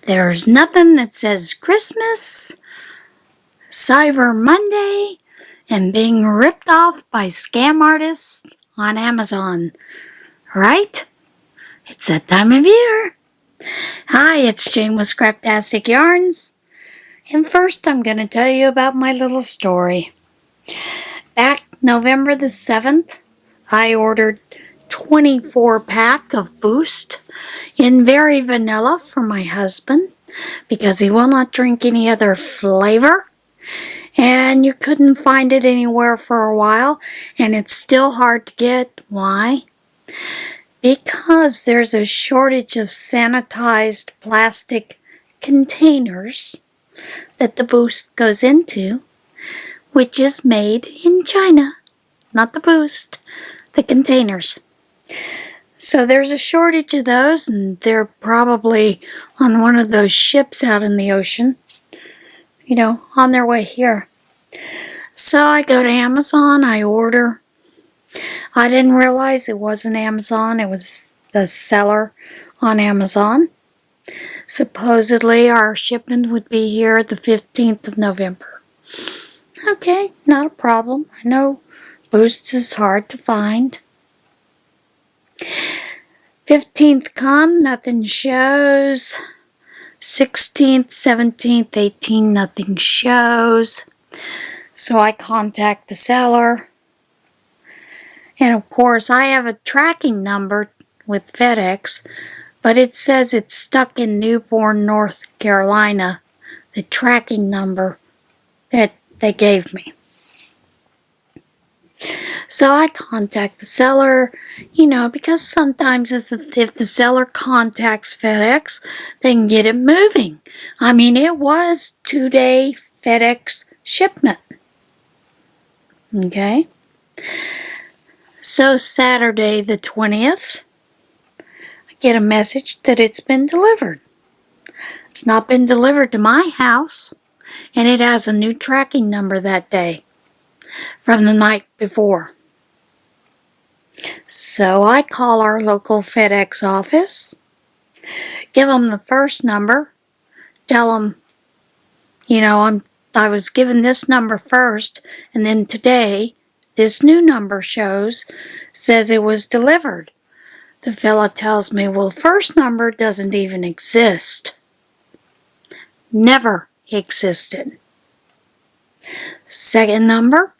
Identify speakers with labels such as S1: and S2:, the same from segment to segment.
S1: There's nothing that says Christmas, Cyber Monday, and being ripped off by scam artists on Amazon, right? It's that time of year. Hi, it's Jane with Scraptastic Yarns. And first I'm going to tell you about my little story. Back November the 7th, I ordered 24-pack of Boost in very vanilla for my husband because he will not drink any other flavor. And you couldn't find it anywhere for a while, and it's still hard to get. Why? Because there's a shortage of sanitized plastic containers that the Boost goes into, which is made in China. Not the Boost, the containers. So there's a shortage of those, and they're probably on one of those ships out in the ocean, you know, on their way here. So I go to Amazon, I order. I didn't realize it wasn't Amazon, it was the seller on Amazon. Supposedly our shipment would be here the 15th of November. Okay, not a problem. I know Boost is hard to find. 15th come, nothing shows. 16th, 17th, 18th, nothing shows. So I contact the seller. And of course, I have a tracking number with FedEx, but it says it's stuck in Newborn, North Carolina, the tracking number that they gave me. So I contact the seller, you know, because sometimes if the seller contacts FedEx, they can get it moving. I mean, it was 2-day FedEx shipment. Okay? So Saturday the 20th, I get a message that it's been delivered. It's not been delivered to my house, and it has a new tracking number that day from the night before. So I call our local FedEx office, give them the first number, tell them, you know, I was given this number first, and then today this new number says it was delivered. The fella tells me, well, first number doesn't even exist. Never existed. Second number,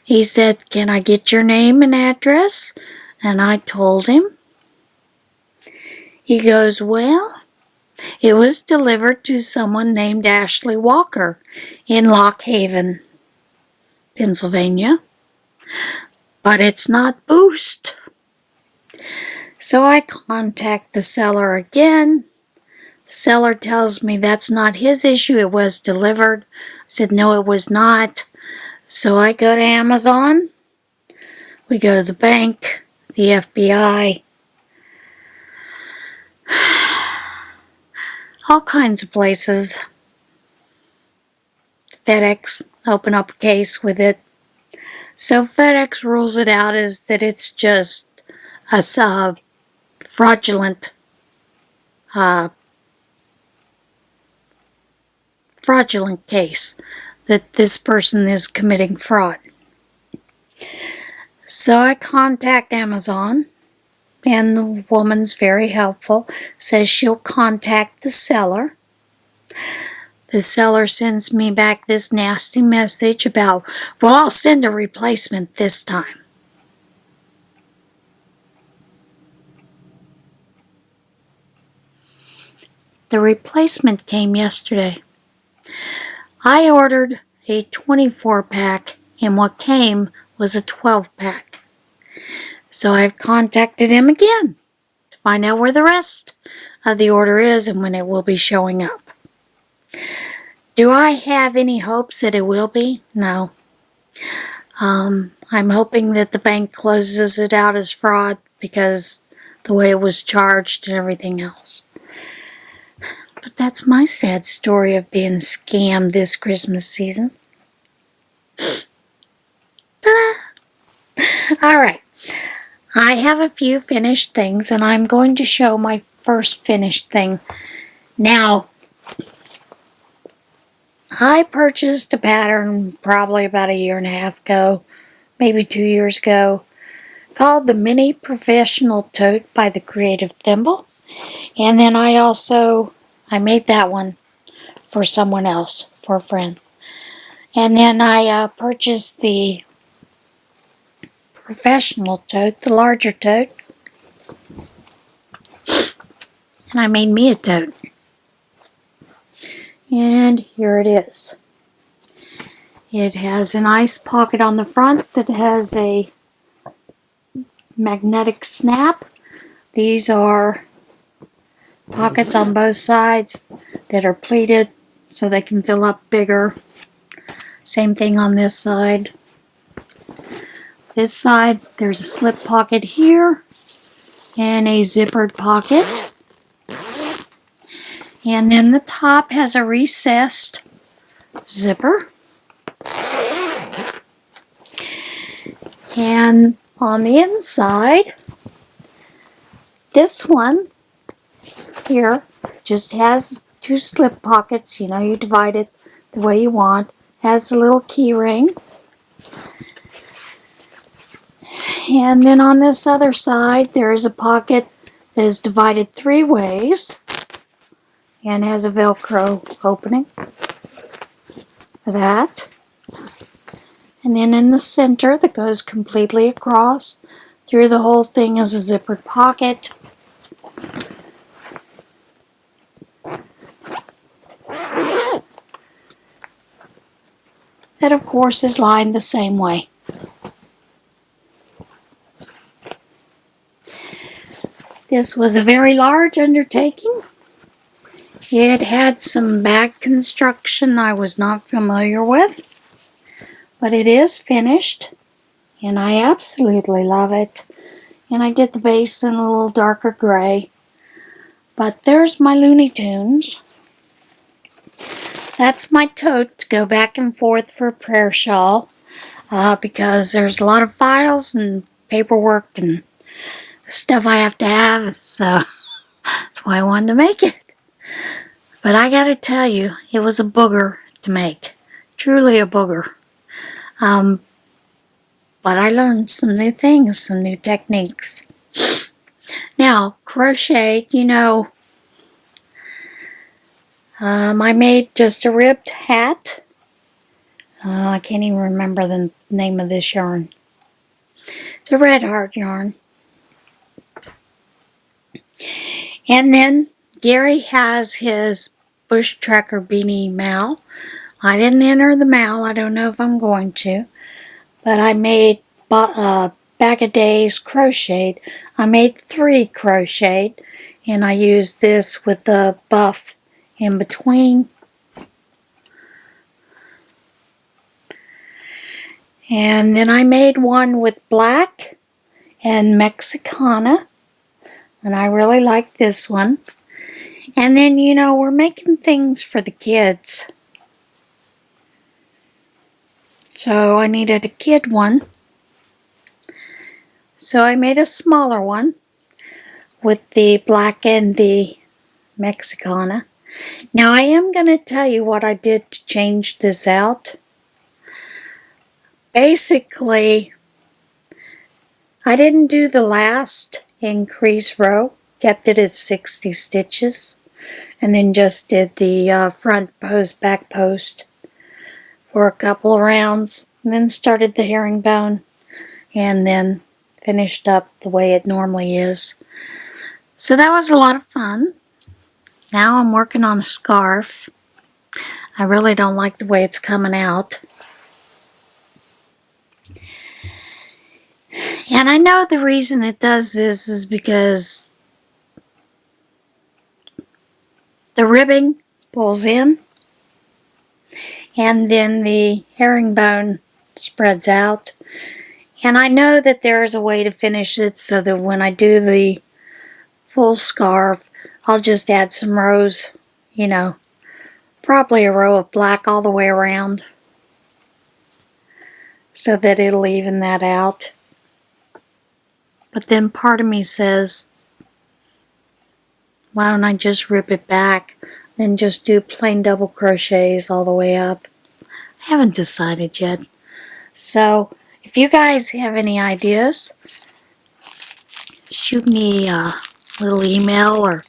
S1: he said, can I get your name and address? And I told him. He goes, well, it was delivered to someone named Ashley Walker in Lock Haven, Pennsylvania, but it's not Boost. So I contact the seller again. The seller tells me that's not his issue, it was delivered. I said, no, it was not. So I go to Amazon, we go to the bank, the FBI, all kinds of places. FedEx, open up a case with it. So FedEx rules it out as that it's just a fraudulent case, that this person is committing fraud. So I contact Amazon, and the woman's very helpful, says she'll contact the seller. The seller sends me back this nasty message about, well, I'll send a replacement this time. The replacement came yesterday. I ordered a 24-pack, and what came was a 12-pack. So I've contacted him again to find out where the rest of the order is and when it will be showing up. Do I have any hopes that it will be? No. I'm hoping that the bank closes it out as fraud because the way it was charged and everything else. But that's my sad story of being scammed this Christmas season. Ta-da! Alright, I have a few finished things, and I'm going to show my first finished thing Now, I purchased a pattern probably about 1.5 years ago, maybe 2 years ago, called the Mini Professional Tote by the Creative Thimble. And then I made that one for someone else, for a friend. And then I purchased the professional tote, the larger tote, and I made me a tote. And here it is. It has a nice pocket on the front that has a magnetic snap. These are pockets on both sides that are pleated so they can fill up bigger. Same thing on this side. This side, there's a slip pocket here and a zippered pocket. And then the top has a recessed zipper. And on the inside, this one here just has 2 slip pockets. You know, you divide it the way you want. Has a little key ring. And then on this other side, there is a pocket that is divided 3 ways and has a Velcro opening for that. And then in the center, that goes completely across through the whole thing, is a zippered pocket. That, of course, is lined the same way. This was a very large undertaking. It had some bag construction I was not familiar with, but it is finished, and I absolutely love it. And I did the base in a little darker gray. But there's my Looney Tunes. That's my tote to go back and forth for a prayer shawl, because there's a lot of files and paperwork and stuff I have to have, so that's why I wanted to make it. But I gotta tell you, it was a booger to make. Truly a booger. But I learned some new things, some new techniques. Now, crochet, you know, I made just a ribbed hat. I can't even remember the name of this yarn. It's a red heart yarn. And then Gary has his bush tracker beanie mal. I didn't enter the mal. I don't know if I'm going to. But I made Bag of Days crocheted. I made 3 crocheted. And I used this with the buff in between. And then I made one with black and Mexicana. And I really like this one. And then, you know, we're making things for the kids. So I needed a kid one. So I made a smaller one with the black and the Mexicana. Now I am going to tell you what I did to change this out. Basically, I didn't do the last increase row. Kept it at 60 stitches. And then just did the front post, back post for a couple of rounds. And then started the herringbone. And then finished up the way it normally is. So that was a lot of fun. Now I'm working on a scarf. I really don't like the way it's coming out. And I know the reason it does this is because the ribbing pulls in and then the herringbone spreads out. And I know that there is a way to finish it so that when I do the full scarf, I'll just add some rows, you know, probably a row of black all the way around so that it'll even that out. But then part of me says, why don't I just rip it back, then just do plain double crochets all the way up? I haven't decided yet. So, if you guys have any ideas, shoot me a little email or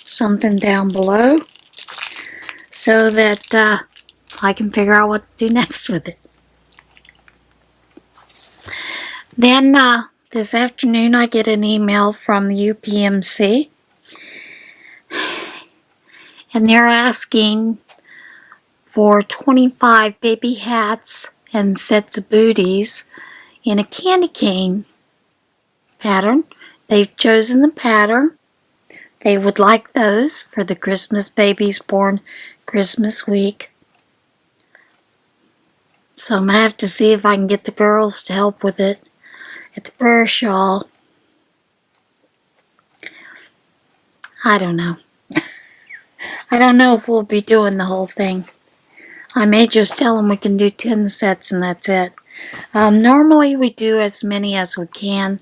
S1: something down below so that I can figure out what to do next with it. Then this afternoon I get an email from the UPMC, and they're asking for 25 baby hats and sets of booties in a candy cane pattern. They've chosen the pattern. They would like those for the Christmas babies born Christmas week. So I'm going to have to see if I can get the girls to help with it at the prayer shawl. I don't know. I don't know if we'll be doing the whole thing. I may just tell them we can do 10 sets and that's it. Normally we do as many as we can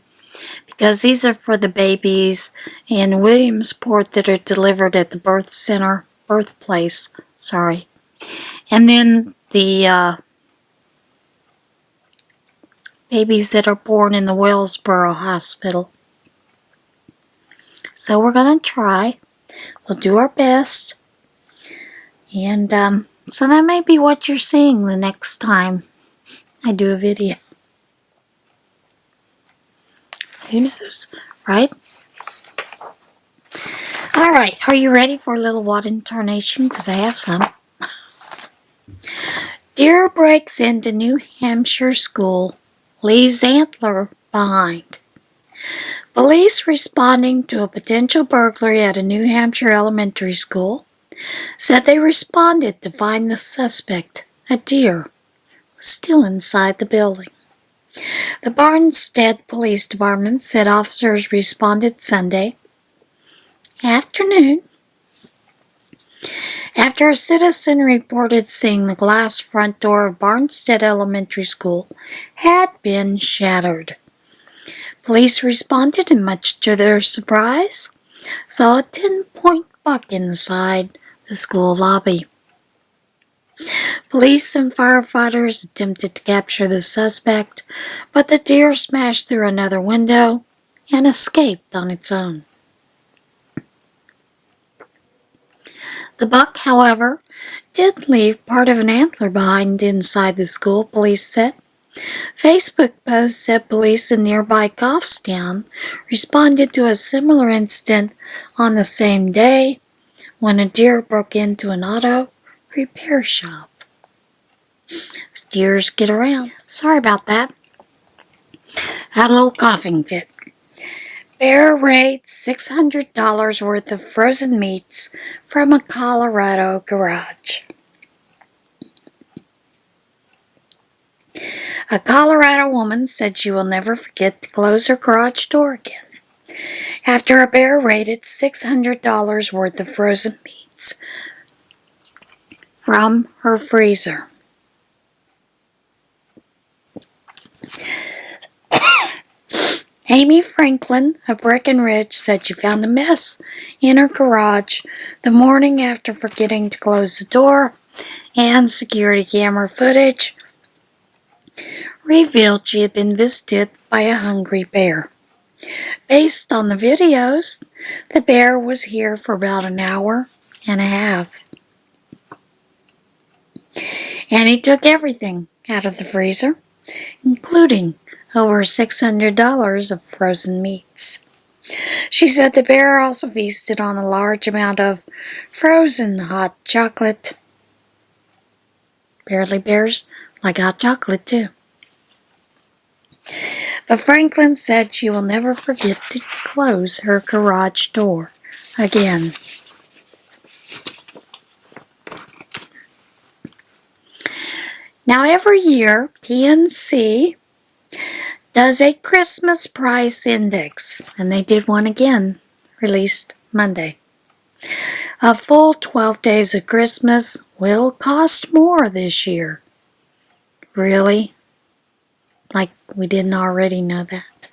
S1: because these are for the babies in Williamsport that are delivered at the birthplace. And then the babies that are born in the Wellsboro Hospital. So we're going to try. We'll do our best. And so that may be what you're seeing the next time I do a video. Who knows, right? Alright, are you ready for a little water intonation? Because I have some. Deer breaks into New Hampshire school, leaves antler behind. Police responding to a potential burglary at a New Hampshire elementary school said they responded to find the suspect, a deer, was still inside the building. The Barnstead Police Department said officers responded Sunday afternoon after a citizen reported seeing the glass front door of Barnstead Elementary School had been shattered. Police responded and, much to their surprise, saw a 10-point buck inside the school lobby. Police and firefighters attempted to capture the suspect, but the deer smashed through another window and escaped on its own. The buck, however, did leave part of an antler behind inside the school, police said. Facebook posts said police in nearby Goffstown responded to a similar incident on the same day when a deer broke into an auto repair shop. Deers get around. Sorry about that. Had a little coughing fit. Bear raids $600 worth of frozen meats from a Colorado garage. A Colorado woman said she will never forget to close her garage door again after a bear raided $600 worth of frozen meats from her freezer. Amy Franklin of Breckenridge said she found a mess in her garage the morning after forgetting to close the door, and security camera footage revealed she had been visited by a hungry bear. Based on the videos, the bear was here for about an hour and a half. And he took everything out of the freezer, including over $600 of frozen meats. She said the bear also feasted on a large amount of frozen hot chocolate. Apparently bears like hot chocolate too. But Franklin said she will never forget to close her garage door again. Now every year, PNC does a Christmas price index, and they did one again, released Monday. A full 12 days of Christmas will cost more this year. Really? Like we didn't already know that.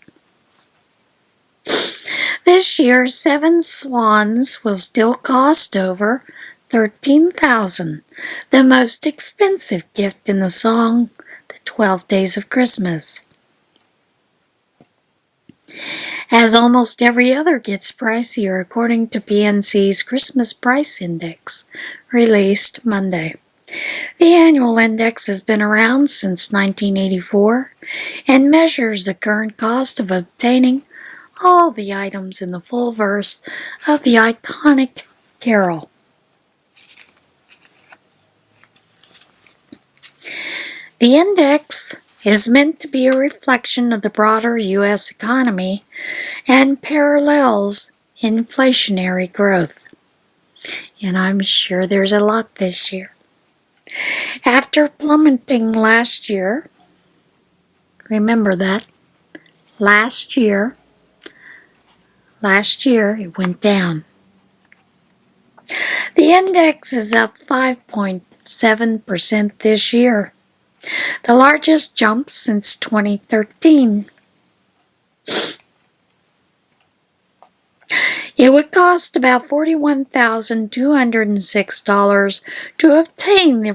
S1: This year, 7 swans will still cost over $13,000, the most expensive gift in the song, The 12 Days of Christmas. As almost every other gets pricier according to PNC's Christmas Price Index, released Monday. The annual index has been around since 1984 and measures the current cost of obtaining all the items in the full verse of the iconic carol. The index is meant to be a reflection of the broader U.S. economy and parallels inflationary growth. And I'm sure there's a lot this year. After plummeting last year, remember that, last year it went down. The index is up 5.7% this year, the largest jump since 2013. It would cost about $41,206 to obtain the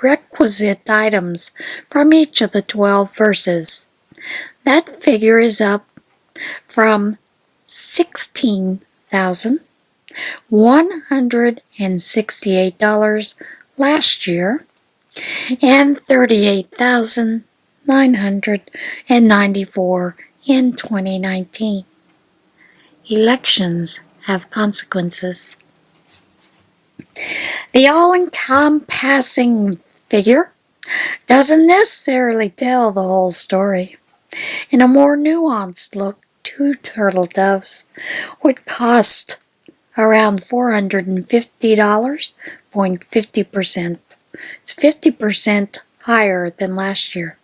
S1: requisite items from each of the 12 verses. That figure is up from $16,168 last year and $38,994 in 2019. Elections have consequences. The all-encompassing figure doesn't necessarily tell the whole story. In a more nuanced look, 2 turtle doves would cost around $450, 0.50%. It's 50% higher than last year.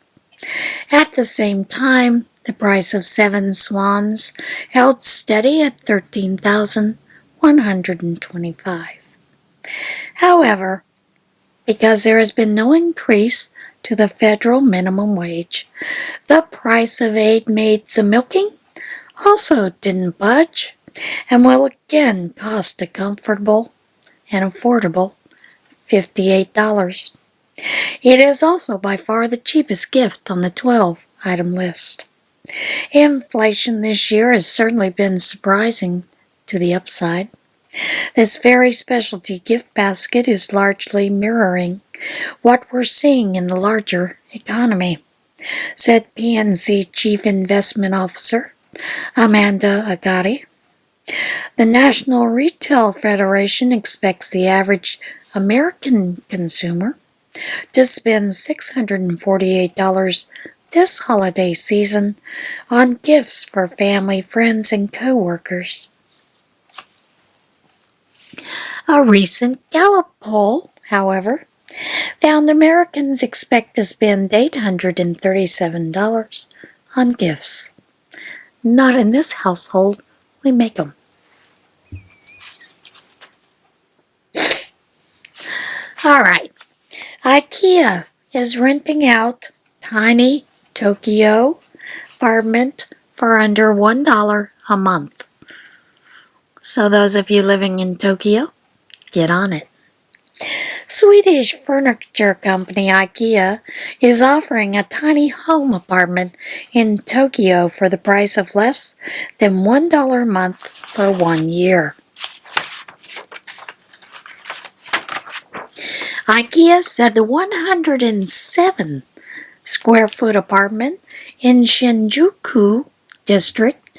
S1: At the same time, the price of 7 swans held steady at $13,125. However, because there has been no increase to the federal minimum wage, the price of 8 maids of milking also didn't budge and will again cost a comfortable and affordable $58. It is also by far the cheapest gift on the 12-item list. Inflation this year has certainly been surprising to the upside. This very specialty gift basket is largely mirroring what we're seeing in the larger economy, said PNC Chief Investment Officer Amanda Agati. The National Retail Federation expects the average American consumer to spend $648 this holiday season on gifts for family, friends, and co-workers. A recent Gallup poll, however, found Americans expect to spend $837 on gifts. Not in this household, we make them. Alright, Ikea is renting out tiny Tokyo apartment for under $1 a month. So those of you living in Tokyo, get on it. Swedish furniture company Ikea is offering a tiny home apartment in Tokyo for the price of less than $1 a month for 1 year. Ikea said the 107 square foot apartment in Shinjuku district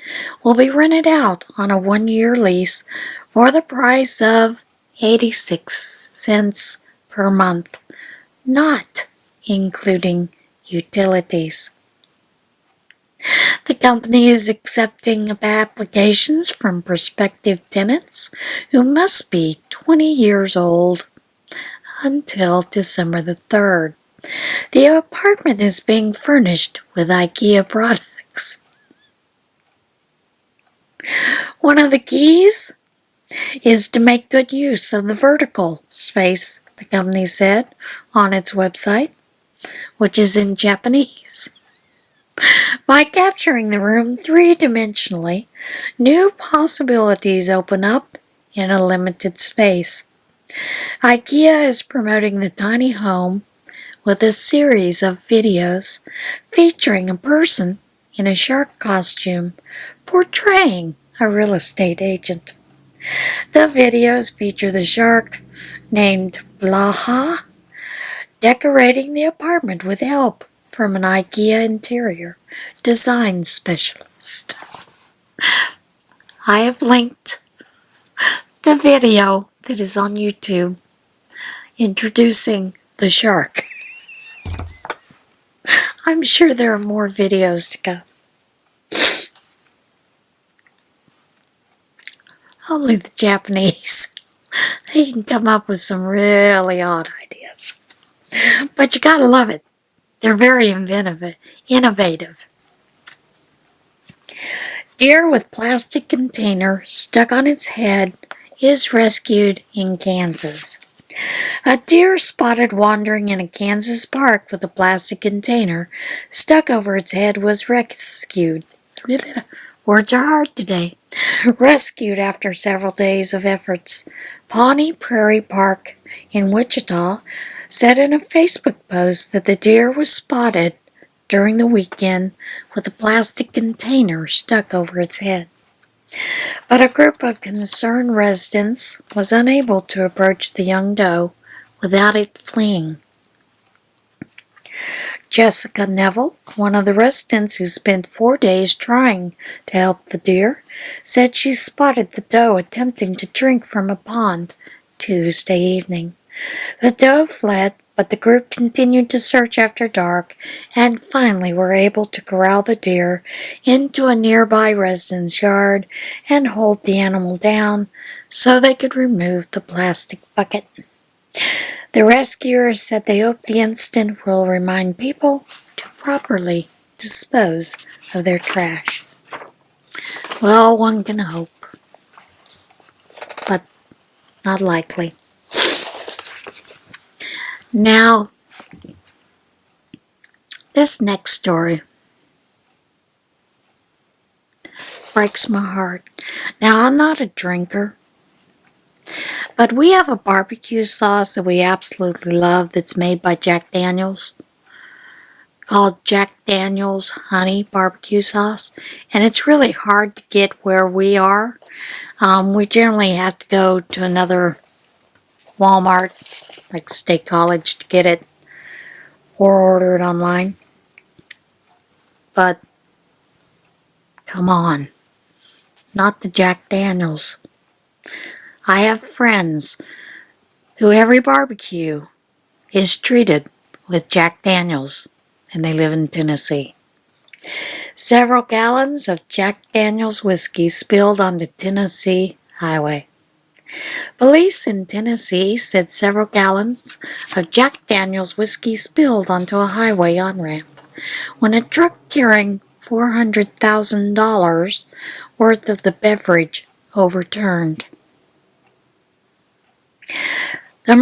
S1: will be rented out on a 1-year lease for the price of 86 cents per month, not including utilities. The company is accepting applications from prospective tenants who must be 20 years old until December the 3rd. The apartment is being furnished with IKEA products. One of the keys is to make good use of the vertical space, the company said on its website, which is in Japanese. By capturing the room three-dimensionally, new possibilities open up in a limited space. Ikea is promoting the tiny home with a series of videos featuring a person in a shark costume portraying a real estate agent. The videos feature the shark named Blaha decorating the apartment with help from an IKEA interior design specialist. I have linked the video that is on YouTube introducing the shark. I'm sure there are more videos to come. Only the Japanese. They can come up with some really odd ideas. But you gotta love it. They're very innovative. Deer with plastic container stuck on its head is rescued in Kansas. A deer spotted wandering in a Kansas park with a plastic container stuck over its head was rescued. Words are hard today. Rescued after several days of efforts. Pawnee Prairie Park in Wichita said in a Facebook post that the deer was spotted during the weekend with a plastic container stuck over its head. But a group of concerned residents was unable to approach the young doe without it fleeing. Jessica Neville, one of the residents who spent 4 days trying to help the deer, said she spotted the doe attempting to drink from a pond Tuesday evening. The doe fled, but the group continued to search after dark and finally were able to corral the deer into a nearby resident's yard and hold the animal down so they could remove the plastic bucket. The rescuers said they hope the incident will remind people to properly dispose of their trash. Well, one can hope, but not likely. Now, this next story breaks my heart. Now, I'm not a drinker, but we have a barbecue sauce that we absolutely love that's made by Jack Daniels, called Jack Daniels Honey Barbecue Sauce, and it's really hard to get where we are. We generally have to go to another Walmart, like State College, to get it, or order it online. But, come on, not the Jack Daniels. I have friends who every barbecue is treated with Jack Daniels, and they live in Tennessee. Several gallons of Jack Daniels whiskey spilled on the Tennessee highway. Police in Tennessee said several gallons of Jack Daniels whiskey spilled onto a highway on-ramp when a truck carrying $400,000 worth of the beverage overturned. The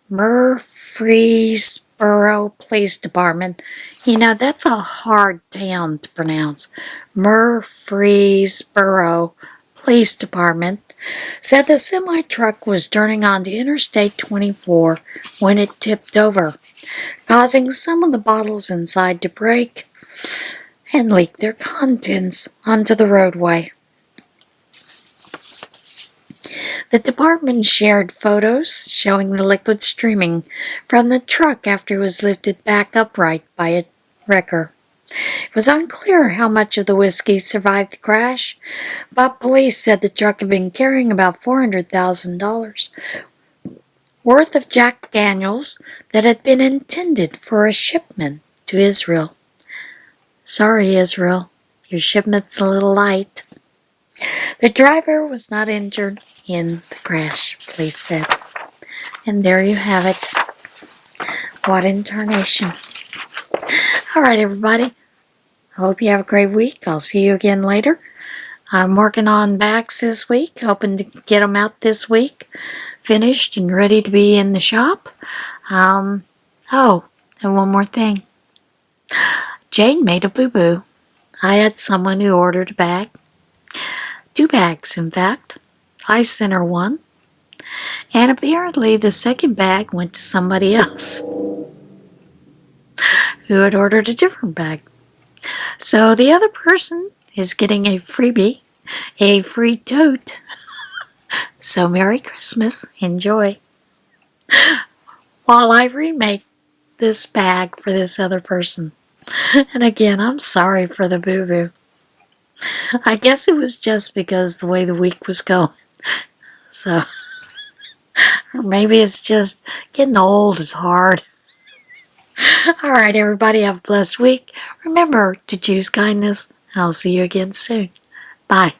S1: Murfreesboro Police Department, that's a hard town to pronounce. Murfreesboro Police Department said the semi-truck was turning onto Interstate 24 when it tipped over, causing some of the bottles inside to break and leak their contents onto the roadway. The department shared photos showing the liquid streaming from the truck after it was lifted back upright by a wrecker. It was unclear how much of the whiskey survived the crash, but police said the truck had been carrying about $400,000 worth of Jack Daniels that had been intended for a shipment to Israel. Sorry, Israel, your shipment's a little light. The driver was not injured in the crash, police said. And there you have it. What in tarnation. All right, everybody. I hope you have a great week. I'll see you again later. I'm working on bags this week, hoping to get them out this week, finished and ready to be in the shop. Oh, and one more thing. Jane made a boo-boo. I had someone who ordered a bag. 2 bags, in fact. I sent her one. And apparently the second bag went to somebody else who had ordered a different bag. So the other person is getting a freebie, a free tote. So Merry Christmas. Enjoy. While I remake this bag for this other person. And again, I'm sorry for the boo-boo. I guess it was just because the way the week was going. So, or maybe it's just getting old is hard. Alright, everybody, have a blessed week. Remember to choose kindness. I'll see you again soon. Bye.